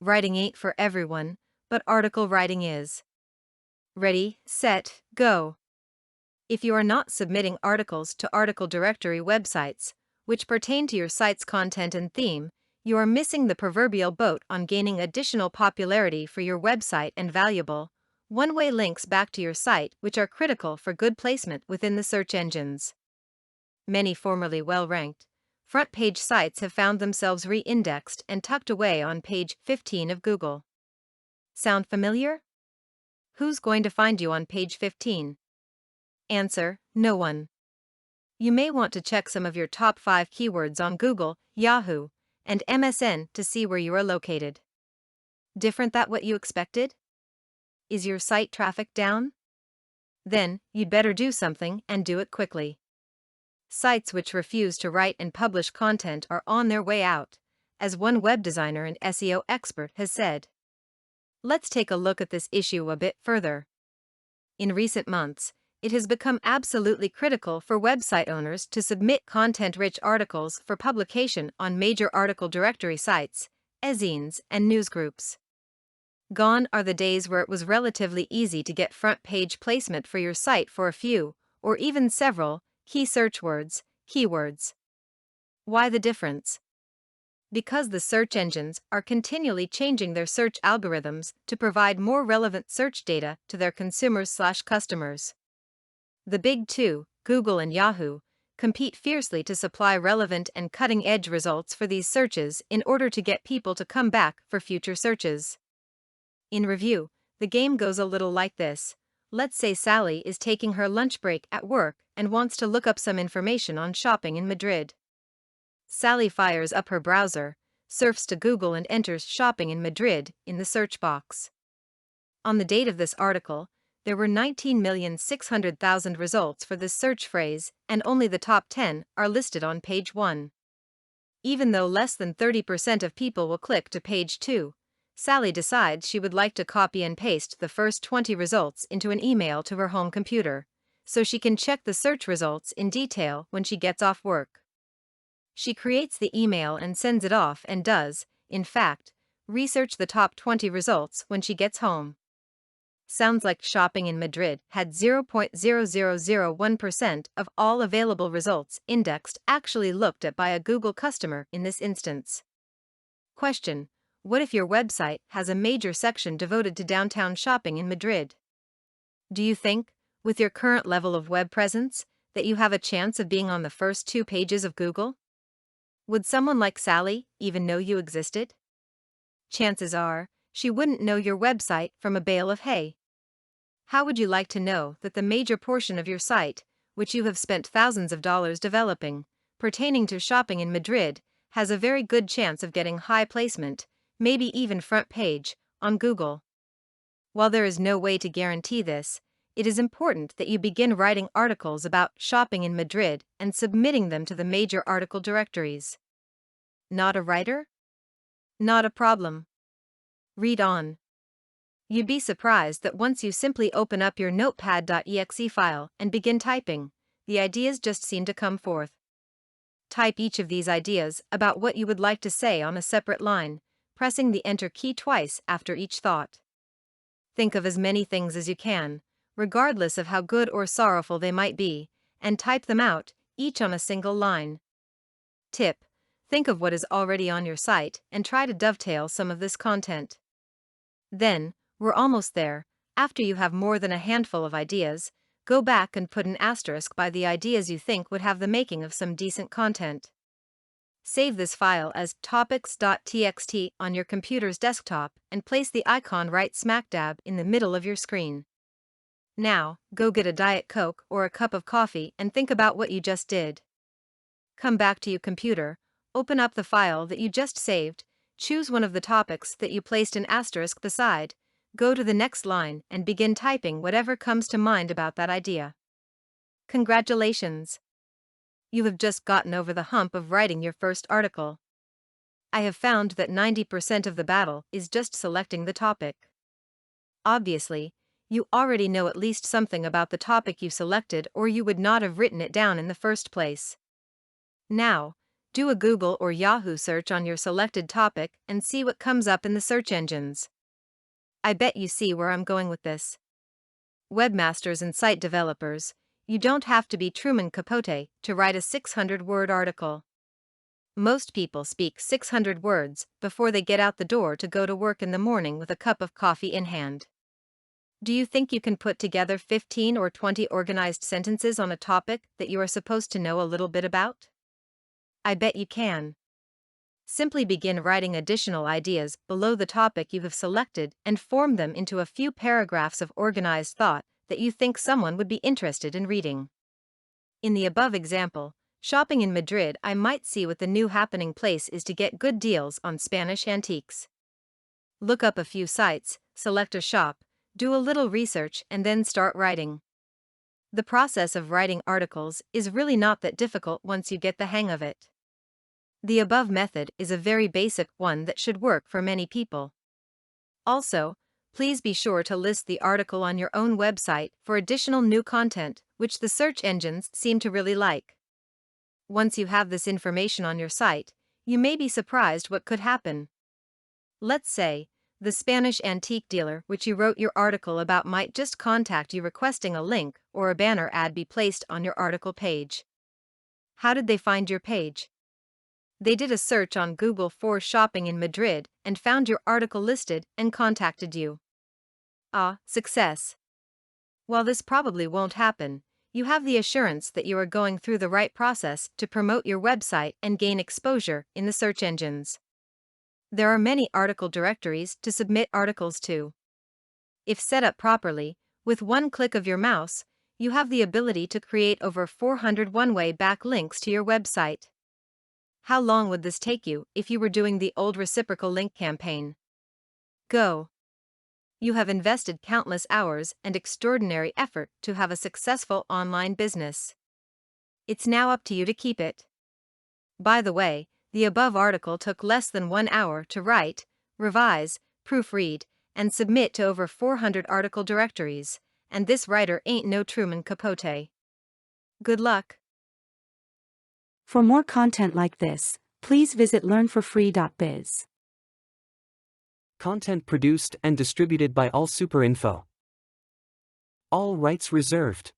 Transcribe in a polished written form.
Writing ain't for everyone, but article writing is. Ready, set, go. If you are not submitting articles to article directory websites, which pertain to your site's content and theme, you are missing the proverbial boat on gaining additional popularity for your website and valuable, one-way links back to your site which are critical for good placement within the search engines. Many formerly well-ranked, front-page sites have found themselves re-indexed and tucked away on page 15 of Google. Sound familiar? Who's going to find you on page 15? Answer: no one. You may want to check some of your top 5 keywords on Google, Yahoo, and MSN to see where you are located. Different than what you expected? Is your site traffic down? Then, you'd better do something and do it quickly. Sites which refuse to write and publish content are on their way out, as one web designer and SEO expert has said. Let's take a look at this issue a bit further. In recent months, it has become absolutely critical for website owners to submit content-rich articles for publication on major article directory sites, e-zines, and newsgroups. Gone are the days where it was relatively easy to get front-page placement for your site for a few, or even several, key search words, keywords. Why the difference? Because the search engines are continually changing their search algorithms to provide more relevant search data to their consumers/customers. The big two, Google and Yahoo, compete fiercely to supply relevant and cutting-edge results for these searches in order to get people to come back for future searches. In review, the game goes a little like this. Let's say Sally is taking her lunch break at work and wants to look up some information on shopping in Madrid. Sally fires up her browser, surfs to Google and enters shopping in Madrid in the search box. On the date of this article, there were 19,600,000 results for this search phrase, and only the top 10 are listed on page 1. Even though less than 30% of people will click to page 2, Sally decides she would like to copy and paste the first 20 results into an email to her home computer, so she can check the search results in detail when she gets off work. She creates the email and sends it off and does, in fact, research the top 20 results when she gets home. Sounds like shopping in Madrid had 0.0001% of all available results indexed actually looked at by a Google customer in this instance. Question: what if your website has a major section devoted to downtown shopping in Madrid? Do you think, with your current level of web presence, that you have a chance of being on the first 2 pages of Google? Would someone like Sally even know you existed? Chances are, she wouldn't know your website from a bale of hay. How would you like to know that the major portion of your site, which you have spent thousands of dollars developing, pertaining to shopping in Madrid, has a very good chance of getting high placement, maybe even front page, on Google? While there is no way to guarantee this, it is important that you begin writing articles about shopping in Madrid and submitting them to the major article directories. Not a writer? Not a problem. Read on. You'd be surprised that once you simply open up your notepad.exe file and begin typing, the ideas just seem to come forth. Type each of these ideas about what you would like to say on a separate line, pressing the Enter key twice after each thought. Think of as many things as you can, regardless of how good or sorrowful they might be, and type them out, each on a single line. Tip: think of what is already on your site and try to dovetail some of this content. Then, we're almost there. After you have more than a handful of ideas, go back and put an asterisk by the ideas you think would have the making of some decent content. Save this file as topics.txt on your computer's desktop and place the icon right smack dab in the middle of your screen. Now, go get a Diet Coke or a cup of coffee and think about what you just did. Come back to your computer, open up the file that you just saved, choose one of the topics that you placed an asterisk beside, go to the next line and begin typing whatever comes to mind about that idea. Congratulations! You have just gotten over the hump of writing your first article. I have found that 90% of the battle is just selecting the topic. Obviously, you already know at least something about the topic you selected or you would not have written it down in the first place. Now, Do a Google or Yahoo search on your selected topic and see what comes up in the search engines. I bet you see where I'm going with this. Webmasters and site developers, you don't have to be Truman Capote to write a 600-word article. Most people speak 600 words before they get out the door to go to work in the morning with a cup of coffee in hand. Do you think you can put together 15 or 20 organized sentences on a topic that you are supposed to know a little bit about? I bet you can. Simply begin writing additional ideas below the topic you have selected and form them into a few paragraphs of organized thought that you think someone would be interested in reading. In the above example, shopping in Madrid, I might see what the new happening place is to get good deals on Spanish antiques. Look up a few sites, select a shop, do a little research, and then start writing. The process of writing articles is really not that difficult once you get the hang of it. The above method is a very basic one that should work for many people. Also, please be sure to list the article on your own website for additional new content, which the search engines seem to really like. Once you have this information on your site, you may be surprised what could happen. Let's say, the Spanish antique dealer which you wrote your article about might just contact you requesting a link or a banner ad be placed on your article page. How did they find your page? They did a search on Google for shopping in Madrid and found your article listed and contacted you. Ah, success! While this probably won't happen, you have the assurance that you are going through the right process to promote your website and gain exposure in the search engines. There are many article directories to submit articles to. If set up properly, with one click of your mouse, you have the ability to create over 400 one-way backlinks to your website. How long would this take you if you were doing the old reciprocal link campaign? Go! You have invested countless hours and extraordinary effort to have a successful online business. It's now up to you to keep it. By the way, the above article took less than 1 hour to write, revise, proofread, and submit to over 400 article directories, and this writer ain't no Truman Capote. Good luck! For more content like this, please visit learnforfree.biz. Content produced and distributed by AllSuperInfo. All rights reserved.